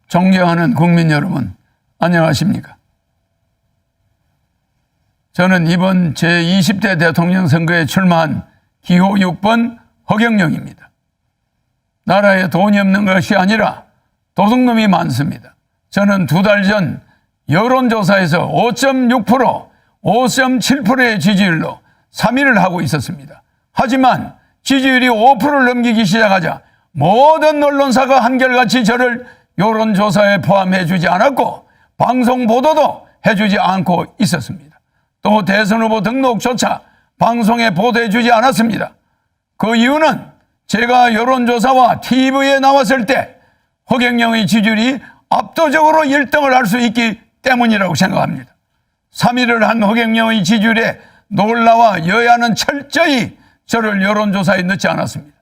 존경하는 국민 여러분, 안녕하십니까? 저는 이번 제20대 대통령 선거에 출마한 기호 6번 허경영입니다. 나라에 돈이 없는 것이 아니라 도둑놈이 많습니다. 저는 2달 전 여론조사에서 5.6%, 5.7%의 지지율로 3위를 하고 있었습니다. 하지만 지지율이 5%를 넘기기 시작하자 모든 언론사가 한결같이 저를 여론조사에 포함해 주지 않았고 방송 보도도 해주지 않고 있었습니다. 또 대선 후보 등록조차 방송에 보도해 주지 않았습니다. 그 이유는 제가 여론조사와 TV에 나왔을 때 허경영의 지지율이 압도적으로 1등을 할 수 있기 때문이라고 생각합니다. 3위를 한 허경영의 지지율에 놀라와 여야는 철저히 저를 여론조사에 넣지 않았습니다.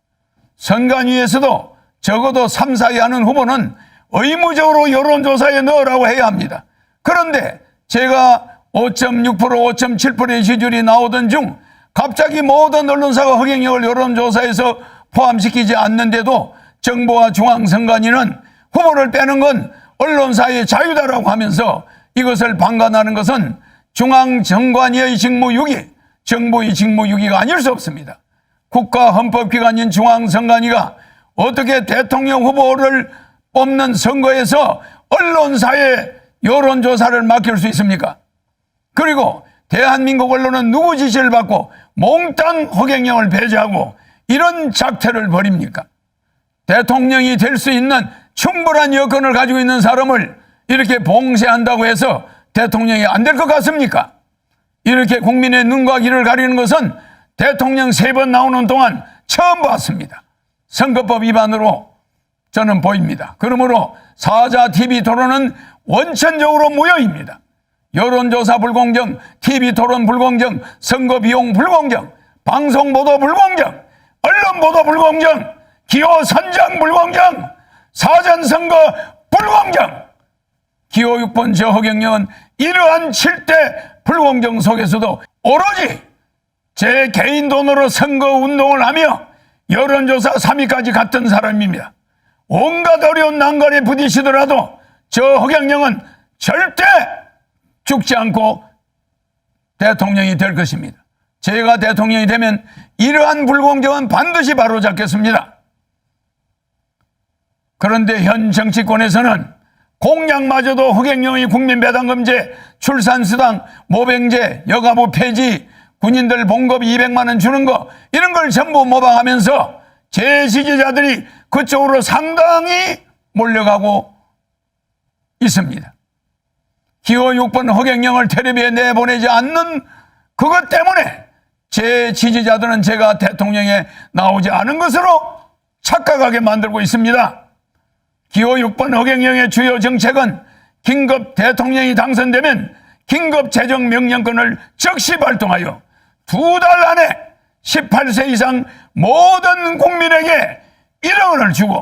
선관위에서도 적어도 3, 4위 하는 후보는 의무적으로 여론조사에 넣으라고 해야 합니다. 그런데 제가 5.6%, 5.7%의 지지율이 나오던 중 갑자기 모든 언론사가 허경영을 여론조사에서 포함시키지 않는데도 정부와 중앙선관위는 후보를 빼는 건 언론사의 자유다라고 하면서 이것을 방관하는 것은 중앙선관위의 직무유기, 정부의 직무유기가 아닐 수 없습니다. 국가헌법기관인 중앙선관위가 어떻게 대통령 후보를 뽑는 선거에서 언론사에 여론조사를 맡길 수 있습니까? 그리고 대한민국 언론은 누구 지시를 받고 몽땅 허경영을 배제하고 이런 작태를 벌입니까? 대통령이 될 수 있는 충분한 여건을 가지고 있는 사람을 이렇게 봉쇄한다고 해서 대통령이 안 될 것 같습니까? 이렇게 국민의 눈과 귀를 가리는 것은 대통령 3번 나오는 동안 처음 봤습니다. 선거법 위반으로 저는 보입니다. 그러므로 사자 TV 토론은 원천적으로 무효입니다. 여론조사 불공정, TV 토론 불공정, 선거 비용 불공정, 방송 보도 불공정, 언론 보도 불공정, 기호 선정 불공정, 사전선거 불공정. 기호 6번 저 허경영은 이러한 7대 불공정 속에서도 오로지 제 개인 돈으로 선거 운동을 하며 여론조사 3위까지 갔던 사람입니다. 온갖 어려운 난관에 부딪히더라도 저 허경영은 절대 죽지 않고 대통령이 될 것입니다. 제가 대통령이 되면 이러한 불공정은 반드시 바로잡겠습니다. 그런데 현 정치권에서는 공약마저도 허경영의 국민배당금제, 출산수당, 모병제, 여가부 폐지, 군인들 봉급 200만 원 주는 거 이런 걸 전부 모방하면서 제 지지자들이 그쪽으로 상당히 몰려가고 있습니다. 기호 6번 허경영을 텔레비에 내보내지 않는 그것 때문에 제 지지자들은 제가 대통령에 나오지 않은 것으로 착각하게 만들고 있습니다. 기호 6번 허경영의 주요 정책은 긴급 대통령이 당선되면 긴급 재정명령권을 즉시 발동하여 2달 안에 18세 이상 모든 국민에게 1억 원을 주고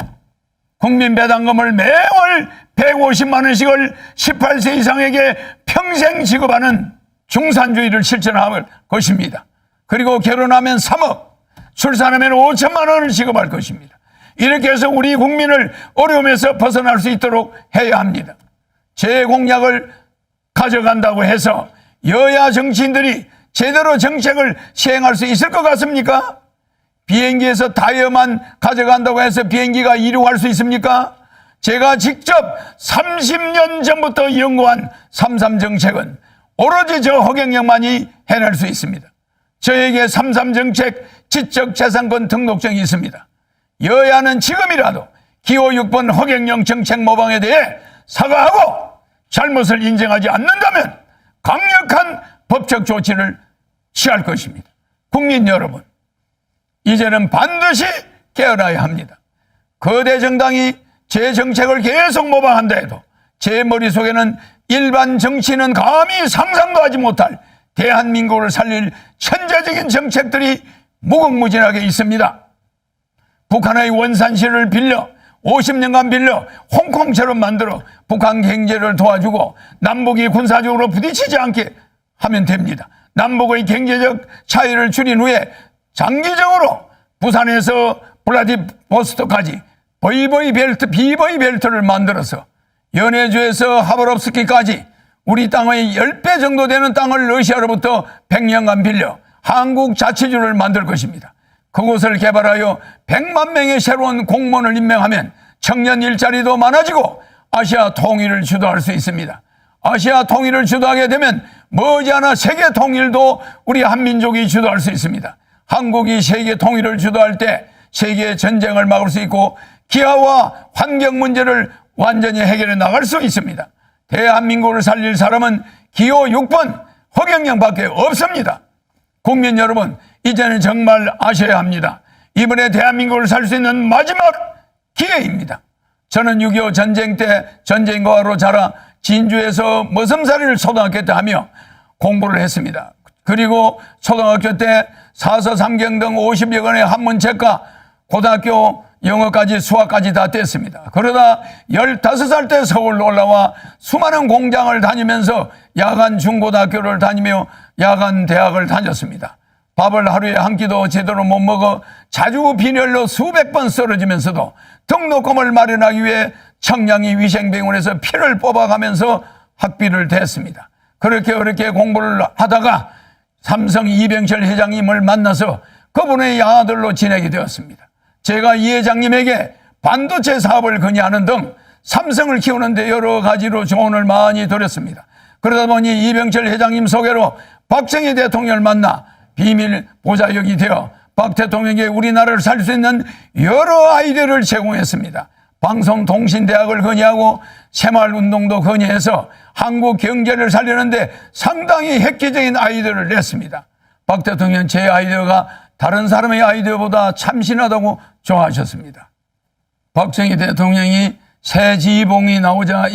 국민배당금을 매월 150만 원씩을 18세 이상에게 평생 지급하는 중산주의를 실천할 것입니다. 그리고 결혼하면 3억, 출산하면 5천만 원을 지급할 것입니다. 이렇게 해서 우리 국민을 어려움에서 벗어날 수 있도록 해야 합니다. 제 공약을 가져간다고 해서 여야 정치인들이 제대로 정책을 시행할 수 있을 것 같습니까? 비행기에서 타이어만 가져간다고 해서 비행기가 이륙할 수 있습니까? 제가 직접 30년 전부터 연구한 3.3 정책은 오로지 저 허경영만이 해낼 수 있습니다. 저에게 3.3 정책 지적재산권 등록증이 있습니다. 여야는 지금이라도 기호 6번 허경영 정책 모방에 대해 사과하고 잘못을 인정하지 않는다면 강력한 법적 조치를 취할 것입니다. 국민 여러분, 이제는 반드시 깨어나야 합니다. 거대 정당이 제 정책을 계속 모방한다 해도 제 머릿속에는 일반 정치인은 감히 상상도 하지 못할 대한민국을 살릴 천재적인 정책들이 무궁무진하게 있습니다. 북한의 원산시를 빌려 50년간 빌려 홍콩처럼 만들어 북한 경제를 도와주고 남북이 군사적으로 부딪히지 않게 하면 됩니다. 남북의 경제적 차이를 줄인 후에 장기적으로 부산에서 블라디보스토크까지 비버이 벨트를 만들어서 연해주에서 하바롭스키까지 우리 땅의 10배 정도 되는 땅을 러시아로부터 100년간 빌려 한국 자치주를 만들 것입니다. 그곳을 개발하여 100만 명의 새로운 공무원을 임명하면 청년 일자리도 많아지고 아시아 통일을 주도할 수 있습니다. 아시아 통일을 주도하게 되면 머지않아 세계 통일도 우리 한민족이 주도할 수 있습니다. 한국이 세계 통일을 주도할 때 세계 전쟁을 막을 수 있고 기아와 환경 문제를 완전히 해결해 나갈 수 있습니다. 대한민국을 살릴 사람은 기호 6번 허경영밖에 없습니다. 국민 여러분, 이제는 정말 아셔야 합니다. 이번에 대한민국을 살 수 있는 마지막 기회입니다. 저는 6.25 전쟁 때 전쟁과로 자라 진주에서 머슴살이를 초등학교 때 하며 공부를 했습니다. 그리고 초등학교 때 사서 삼경 등 50여 권의 한문책과 고등학교 영어까지 수학까지 다 뗐습니다. 그러다 15살 때 서울로 올라와 수많은 공장을 다니면서 야간 중고등학교를 다니며 야간 대학을 다녔습니다. 밥을 하루에 한 끼도 제대로 못 먹어 자주 빈혈로 수백 번 쓰러지면서도 등록금을 마련하기 위해 청량리 위생병원에서 피를 뽑아가면서 학비를 댔습니다. 그렇게 공부를 하다가 삼성 이병철 회장님을 만나서 그분의 아들로 지내게 되었습니다. 제가 이 회장님에게 반도체 사업을 건의하는 등 삼성을 키우는데 여러 가지로 조언을 많이 드렸습니다. 그러다 보니 이병철 회장님 소개로 박정희 대통령을 만나 비밀 보좌역이 되어 박 대통령에게 우리나라를 살릴 수 있는 여러 아이디어를 제공했습니다. 방송통신대학을 건의하고 새마을운동도 건의해서 한국 경제를 살리는데 상당히 획기적인 아이디어를 냈습니다. 박 대통령은 제 아이디어가 다른 사람의 아이디어보다 참신하다고 좋아하셨습니다. 박정희 대통령이 새 지휘봉이 나오자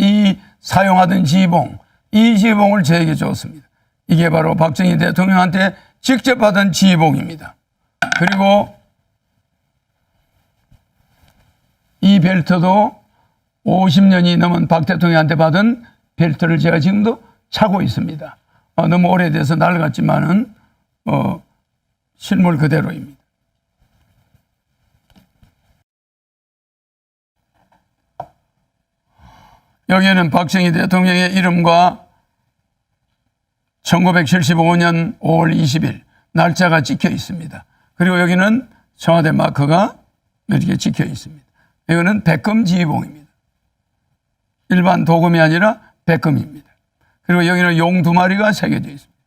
사용하던 지휘봉, 이 지휘봉을 저에게 줬습니다. 이게 바로 박정희 대통령한테 직접 받은 지휘봉입니다. 그리고 이 벨트도 50년이 넘은 박 대통령한테 받은 벨트를 제가 지금도 차고 있습니다. 너무 오래돼서 낡았지만은 실물 그대로입니다. 여기에는 박정희 대통령의 이름과 1975년 5월 20일 날짜가 찍혀 있습니다. 그리고 여기는 청와대 마크가 이렇게 찍혀 있습니다. 이거는 백금 지휘봉입니다. 일반 도금이 아니라 백금입니다. 그리고 여기는 용 2마리가 새겨져 있습니다.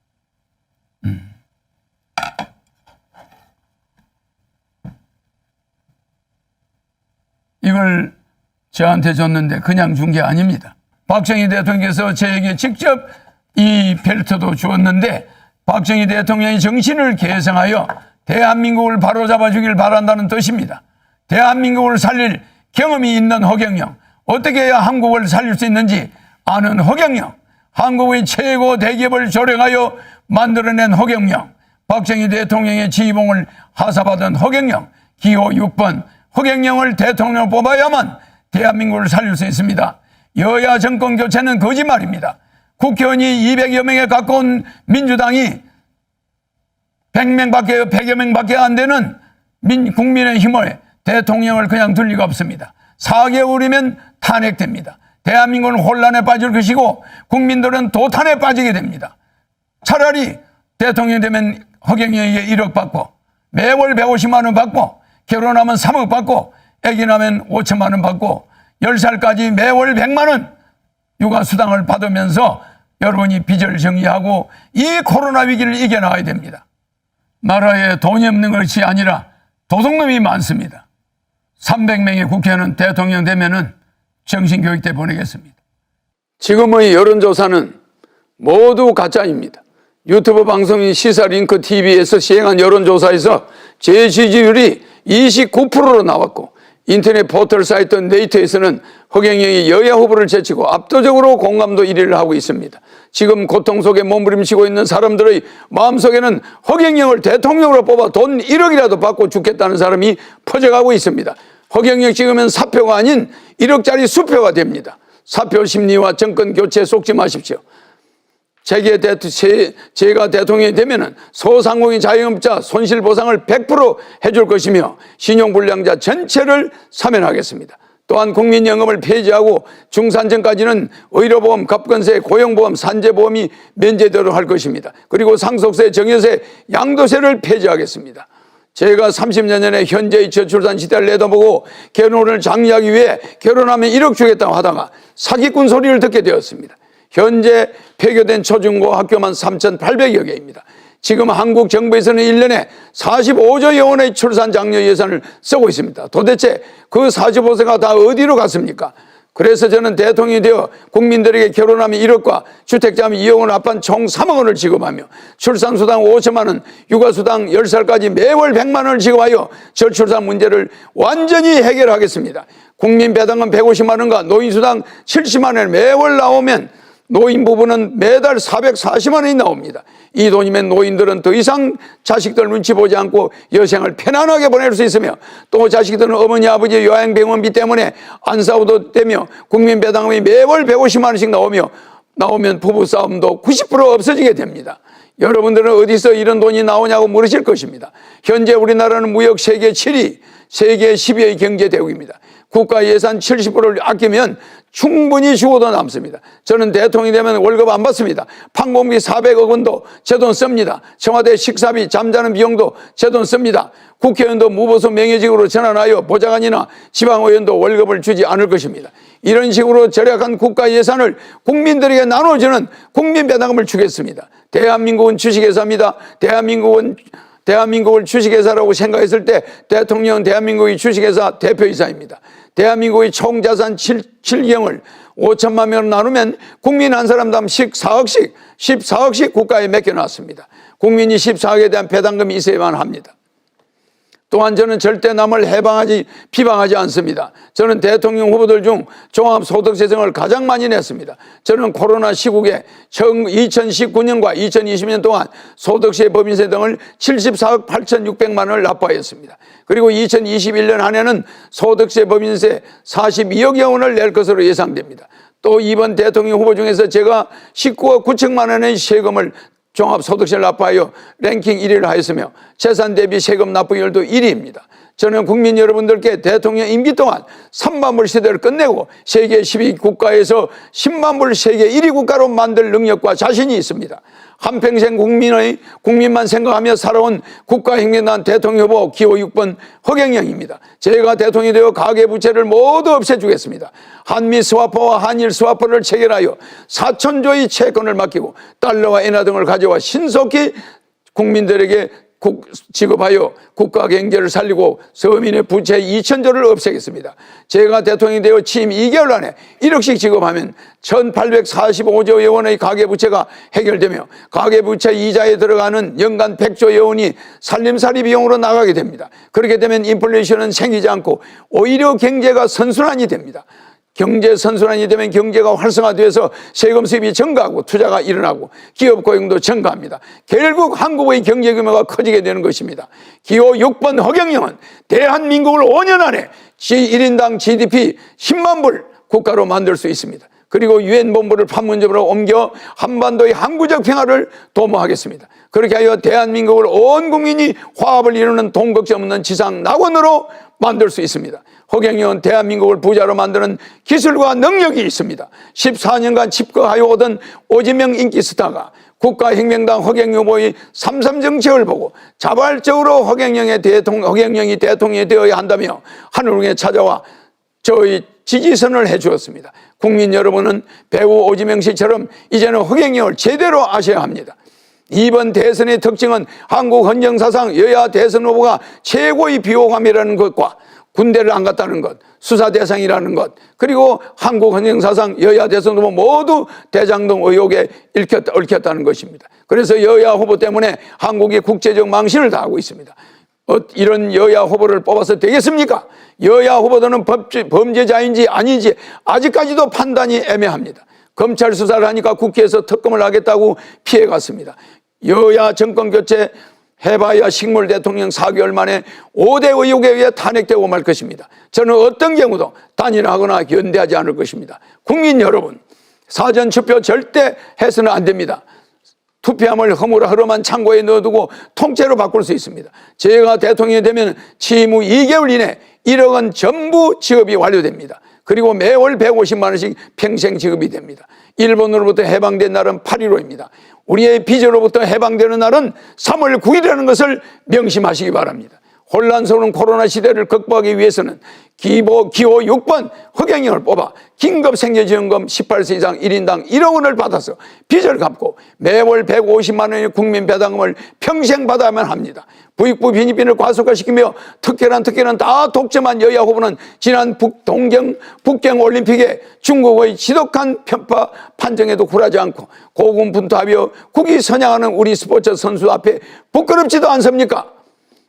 이걸 저한테 줬는데 그냥 준 게 아닙니다. 박정희 대통령께서 저에게 직접 이 벨트도 주었는데 박정희 대통령의 정신을 계승하여 대한민국을 바로잡아 주길 바란다는 뜻입니다. 대한민국을 살릴 경험이 있는 허경영, 어떻게 해야 한국을 살릴 수 있는지 아는 허경영, 한국의 최고 대기업을 조력하여 만들어낸 허경영, 박정희 대통령의 지휘봉을 하사받은 허경영, 기호 6번 허경영을 대통령을 뽑아야만 대한민국을 살릴 수 있습니다. 여야 정권 교체는 거짓말입니다. 국회의원이 200여 명에 가까운 민주당이 100여 명밖에 안 되는 국민의힘을 대통령을 그냥 둘 리가 없습니다. 4개월이면 탄핵됩니다. 대한민국은 혼란에 빠질 것이고 국민들은 도탄에 빠지게 됩니다. 차라리 대통령 되면 허경영에게 1억 받고 매월 150만 원 받고 결혼하면 3억 받고 아기 나면 5천만 원 받고 10살까지 매월 100만 원 육아수당을 받으면서 여러분이 빚을 정리하고 이 코로나 위기를 이겨나가야 됩니다. 나라에 돈이 없는 것이 아니라 도둑놈이 많습니다. 300명의 국회의원은 대통령 되면은 정신교육대 보내겠습니다. 지금의 여론조사는 모두 가짜입니다. 유튜브 방송인 시사링크TV에서 시행한 여론조사에서 제 지지율이 29%로 나왔고 인터넷 포털 사이트 네이터에서는 허경영이 여야 후보를 제치고 압도적으로 공감도 1위를 하고 있습니다. 지금 고통 속에 몸부림치고 있는 사람들의 마음속에는 허경영을 대통령으로 뽑아 돈 1억이라도 받고 죽겠다는 사람이 퍼져가고 있습니다. 허경영 찍으면 사표가 아닌 1억짜리 수표가 됩니다. 사표 심리와 정권 교체 속지 마십시오. 제가 대통령이 되면은 소상공인 자영업자 손실보상을 100% 해줄 것이며 신용불량자 전체를 사면하겠습니다. 또한 국민연금을 폐지하고 중산층까지는 의료보험, 갑근세, 고용보험, 산재보험이 면제되도록 할 것입니다. 그리고 상속세, 증여세, 양도세를 폐지하겠습니다. 제가 30년 전에 현재의 저출산 시대를 내다보고 결혼을 장려하기 위해 결혼하면 1억 주겠다고 하다가 사기꾼 소리를 듣게 되었습니다. 현재 폐교된 초중고 학교만 3,800여 개입니다. 지금 한국 정부에서는 1년에 45조 원의 출산 장려 예산을 쓰고 있습니다. 도대체 그 45세가 다 어디로 갔습니까? 그래서 저는 대통령이 되어 국민들에게 결혼하면 1억과 주택자면 2억 원 합한 총 3억 원을 지급하며 출산수당 5천만 원, 육아수당 10살까지 매월 100만 원을 지급하여 저출산 문제를 완전히 해결하겠습니다. 국민배당금 150만 원과 노인수당 70만 원을 매월 나오면 노인 부부는 매달 440만 원이 나옵니다. 이 돈이면 노인들은 더 이상 자식들 눈치 보지 않고 여생을 편안하게 보낼 수 있으며 또 자식들은 어머니 아버지 요양병원비 때문에 안 싸워도 되며 국민배당금이 매월 150만 원씩 나오면 부부싸움도 90% 없어지게 됩니다. 여러분들은 어디서 이런 돈이 나오냐고 물으실 것입니다. 현재 우리나라는 무역 세계 7위, 세계 10위의 경제대국입니다. 국가 예산 70%를 아끼면 충분히 죽어도 남습니다. 저는 대통령이 되면 월급 안 받습니다. 판공비 400억 원도 제 돈 씁니다. 청와대 식사비, 잠자는 비용도 제 돈 씁니다. 국회의원도 무보수 명예직으로 전환하여 보좌관이나 지방의원도 월급을 주지 않을 것입니다. 이런 식으로 절약한 국가 예산을 국민들에게 나눠주는 국민배당금을 주겠습니다. 대한민국은 주식회사입니다. 대한민국을 주식회사라고 생각했을 때 대통령은 대한민국의 주식회사 대표이사입니다. 대한민국의 총자산 7경을 5천만 명으로 나누면 국민 한 사람당 14억씩 국가에 맡겨놨습니다. 국민이 14억에 대한 배당금이 있어야만 합니다. 또한 저는 절대 남을 비방하지 않습니다. 저는 대통령 후보들 중 종합소득세정을 가장 많이 냈습니다. 저는 코로나 시국에 2019년과 2020년 동안 소득세, 법인세 등을 74억 8,600만 원을 납부하였습니다. 그리고 2021년 한 해는 소득세, 법인세 42억여 원을 낼 것으로 예상됩니다. 또 이번 대통령 후보 중에서 제가 19억 9천만 원의 세금을 종합소득세를 납부하여 랭킹 1위를 하였으며 재산 대비 세금 납부율도 1위입니다. 저는 국민 여러분들께 대통령 임기 동안 3만 불 시대를 끝내고 세계 10위 국가에서 10만 불 세계 1위 국가로 만들 능력과 자신이 있습니다. 한평생 국민만 생각하며 살아온 국가행정단 대통령 후보 기호 6번 허경영입니다. 제가 대통령이 되어 가계부채를 모두 없애주겠습니다. 한미 스와퍼와 한일 스와퍼를 체결하여 4천조의 채권을 맡기고 달러와 엔화 등을 가져와 신속히 국민들에게 지급하여 국가 경제를 살리고 서민의 부채 2천조를 없애겠습니다. 제가 대통령이 되어 취임 2개월 안에 1억씩 지급하면 1,845조 원의 가계부채가 해결되며 가계부채 이자에 들어가는 연간 100조 원이 살림살이 비용으로 나가게 됩니다. 그렇게 되면 인플레이션은 생기지 않고 오히려 경제가 선순환이 됩니다. 경제 선순환이 되면 경제가 활성화되어서 세금 수입이 증가하고 투자가 일어나고 기업 고용도 증가합니다. 결국 한국의 경제 규모가 커지게 되는 것입니다. 기호 6번 허경영은 대한민국을 5년 안에 1인당 GDP 10만 불 국가로 만들 수 있습니다. 그리고 유엔 본부를 판문점으로 옮겨 한반도의 항구적 평화를 도모하겠습니다. 그렇게 하여 대한민국을 온 국민이 화합을 이루는 돈 걱정 없는 지상 낙원으로 만들 수 있습니다. 허경영은 대한민국을 부자로 만드는 기술과 능력이 있습니다. 14년간 집거하여 오던 오지명 인기 스타가 국가혁명당 허경영 후보의 삼삼 정책을 보고 자발적으로 허경영이 대통령이 되어야 한다며 하늘궁에 찾아와 저의 지지선을 해주었습니다. 국민 여러분은 배우 오지명 씨처럼 이제는 허경영을 제대로 아셔야 합니다. 이번 대선의 특징은 한국 헌정사상 여야 대선 후보가 최고의 비호감이라는 것과 군대를 안 갔다는 것, 수사 대상이라는 것, 그리고 한국 헌정사상 여야 대선 후보 모두 대장동 의혹에 얽혔다는 것입니다. 그래서 여야 후보 때문에 한국이 국제적 망신을 당하고 있습니다. 이런 여야 후보를 뽑아서 되겠습니까? 여야 후보들은 범죄자인지 아닌지 아직까지도 판단이 애매합니다. 검찰 수사를 하니까 국회에서 특검을 하겠다고 피해갔습니다. 여야 정권 교체 해봐야 식물 대통령 4개월 만에 5대 의혹에 의해 탄핵되고 말 것입니다. 저는 어떤 경우도 단일화하거나 연대하지 않을 것입니다. 국민 여러분, 사전투표 절대 해서는 안 됩니다. 투표함을 허물허름한 창고에 넣어두고 통째로 바꿀 수 있습니다. 제가 대통령이 되면 취임 후 2개월 이내 1억 원 전부 지급이 완료됩니다. 그리고 매월 150만 원씩 평생 지급이 됩니다. 일본으로부터 해방된 날은 8.15입니다. 우리의 빚으로부터 해방되는 날은 3월 9일이라는 것을 명심하시기 바랍니다. 혼란스러운 코로나 시대를 극복하기 위해서는 기호 6번 허경영을 뽑아 긴급생계지원금 18세 이상 1인당 1억 원을 받아서 빚을 갚고 매월 150만 원의 국민 배당금을 평생 받아야만 합니다. 부익부 빈익빈을 과속화시키며 특혜란 다 독점한 여야 후보는 지난 북경 올림픽에 중국의 지독한 편파 판정에도 굴하지 않고 고군분투하며 국위 선양하는 우리 스포츠 선수 앞에 부끄럽지도 않습니까?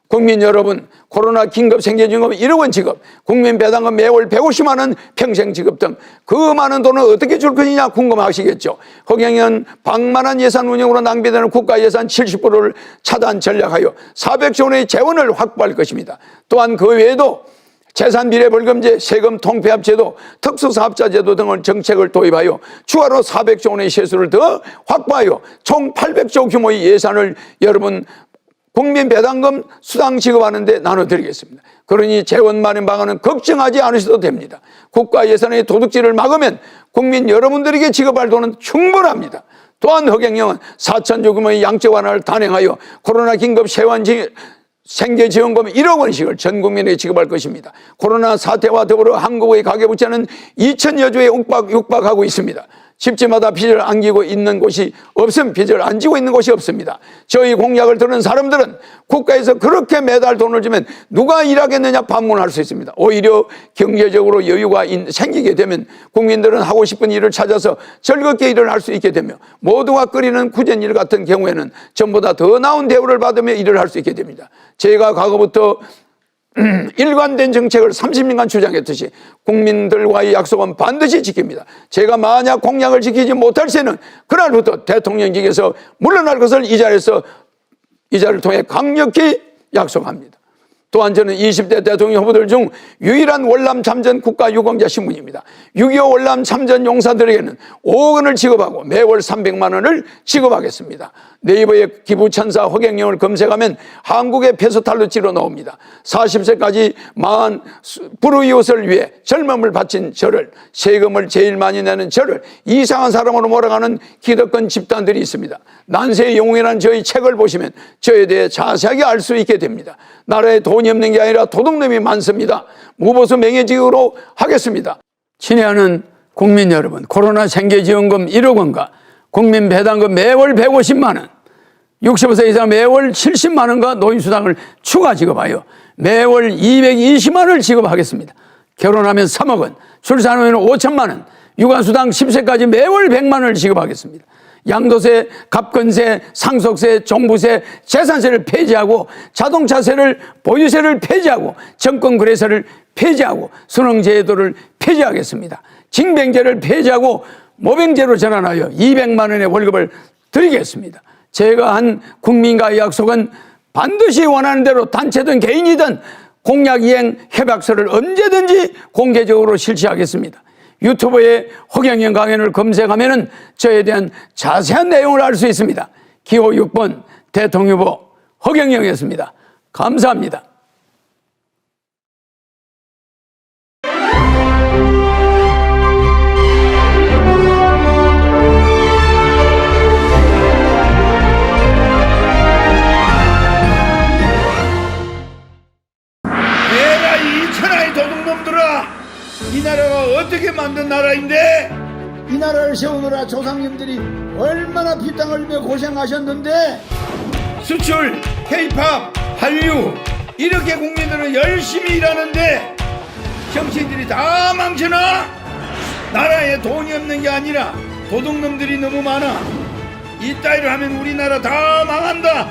국민 여러분, 코로나 긴급생계지원금 1억 원 지급, 국민 배당금 매월 150만 원 평생 지급 등 그 많은 돈을 어떻게 줄 것이냐 궁금하시겠죠. 허경영은 방만한 예산 운영으로 낭비되는 국가 예산 70%를 차단 전략하여 400조 원의 재원을 확보할 것입니다. 또한 그 외에도 재산비례벌금제, 세금 통폐합제도, 특수사업자제도 등을 정책을 도입하여 추가로 400조 원의 세수를 더 확보하여 총 800조 규모의 예산을 여러분 국민 배당금 수당 지급하는 데 나눠드리겠습니다. 그러니 재원 마련 방안은 걱정하지 않으셔도 됩니다. 국가 예산의 도둑질을 막으면 국민 여러분들에게 지급할 돈은 충분합니다. 또한 허경영은 4천조 규모의 양적 완화를 단행하여 코로나 긴급 생계지원금 1억 원씩을 전 국민에게 지급할 것입니다. 코로나 사태와 더불어 한국의 가계부채는 2천여 조에 육박하고 있습니다. 집집마다 빚을 안기고 있는 곳이 없음, 빚을 안 지고 있는 곳이 없습니다. 저희 공약을 들은 사람들은 국가에서 그렇게 매달 돈을 주면 누가 일하겠느냐 반문할 수 있습니다. 오히려 경제적으로 여유가 생기게 되면 국민들은 하고 싶은 일을 찾아서 즐겁게 일을 할 수 있게 되며 모두가 끓이는 구전일 같은 경우에는 전보다 더 나은 대우를 받으며 일을 할 수 있게 됩니다. 제가 과거부터 일관된 정책을 30년간 주장했듯이 국민들과의 약속은 반드시 지킵니다. 제가 만약 공약을 지키지 못할 때는 그날부터 대통령직에서 물러날 것을 이 자리를 통해 강력히 약속합니다. 또한 저는 20대 대통령 후보들 중 유일한 월남 참전 국가유공자 신분입니다. 6.25 월남 참전 용사들에게는 5억 원을 지급하고 매월 300만 원을 지급하겠습니다. 네이버의 기부천사 허경영을 검색하면 한국의 페소탈로 찔러 나옵니다. 40세까지 망한 불우이웃을 위해 젊음을 바친 저를, 세금을 제일 많이 내는 저를 이상한 사람으로 몰아가는 기득권 집단들이 있습니다. 난세의 영웅이라는 저의 책을 보시면 저에 대해 자세하게 알 수 있게 됩니다. 나라에 돈이 없는 게 아니라 도둑놈이 많습니다. 무보수 명예직으로 하겠습니다. 친애하는 국민 여러분, 코로나 생계지원금 1억 원과 국민 배당금 매월 150만 원, 65세 이상 매월 70만 원과 노인수당을 추가 지급하여 매월 220만 원을 지급하겠습니다. 결혼하면 3억 원, 출산하면 5천만 원, 육아수당 10세까지 매월 100만 원을 지급하겠습니다. 양도세, 갑건세, 상속세, 종부세, 재산세를 폐지하고 자동차세를, 보유세를 폐지하고 정권거래세를 폐지하고 수능제도를 폐지하겠습니다. 징병제를 폐지하고 모병제로 전환하여 200만 원의 월급을 드리겠습니다. 제가 한 국민과의 약속은 반드시 원하는 대로 단체든 개인이든 공약 이행 협약서를 언제든지 공개적으로 실시하겠습니다. 유튜브에 허경영 강연을 검색하면 저에 대한 자세한 내용을 알 수 있습니다. 기호 6번 대통령 후보 허경영이었습니다. 감사합니다. 내가 이 천하의 도둑놈들아, 이 나라가 어떻게 만든 나라인데? 이 나라를 세우느라 조상님들이 얼마나 피땀 흘리며 고생하셨는데, 수출, K-팝, 한류 이렇게 국민들은 열심히 일하는데 정치인들이 다 망쳐놔. 나라에 돈이 없는 게 아니라 도둑놈들이 너무 많아. 이따위로 하면 우리나라 다 망한다.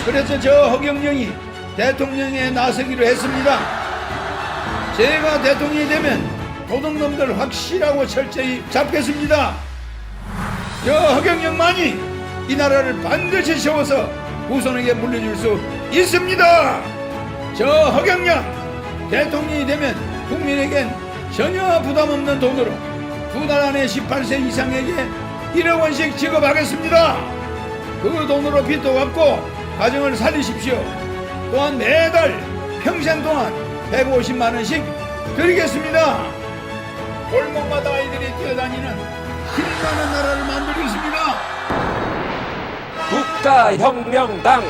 그래서 저 허경영이 대통령에 나서기로 했습니다. 제가 대통령이 되면 도둑놈들 확실하고 철저히 잡겠습니다. 저 허경영만이 이 나라를 반드시 세워서 후손에게 물려줄 수 있습니다. 저 허경영 대통령이 되면 국민에겐 전혀 부담 없는 돈으로 두 달 안에 18세 이상에게 1억 원씩 지급하겠습니다. 그 돈으로 빚도 갚고 가정을 살리십시오. 또한 매달 평생 동안 150만 원씩 드리겠습니다. 골목마다 아이들이 뛰어다니는 힘나는 나라를 만들겠습니다. 국가혁명당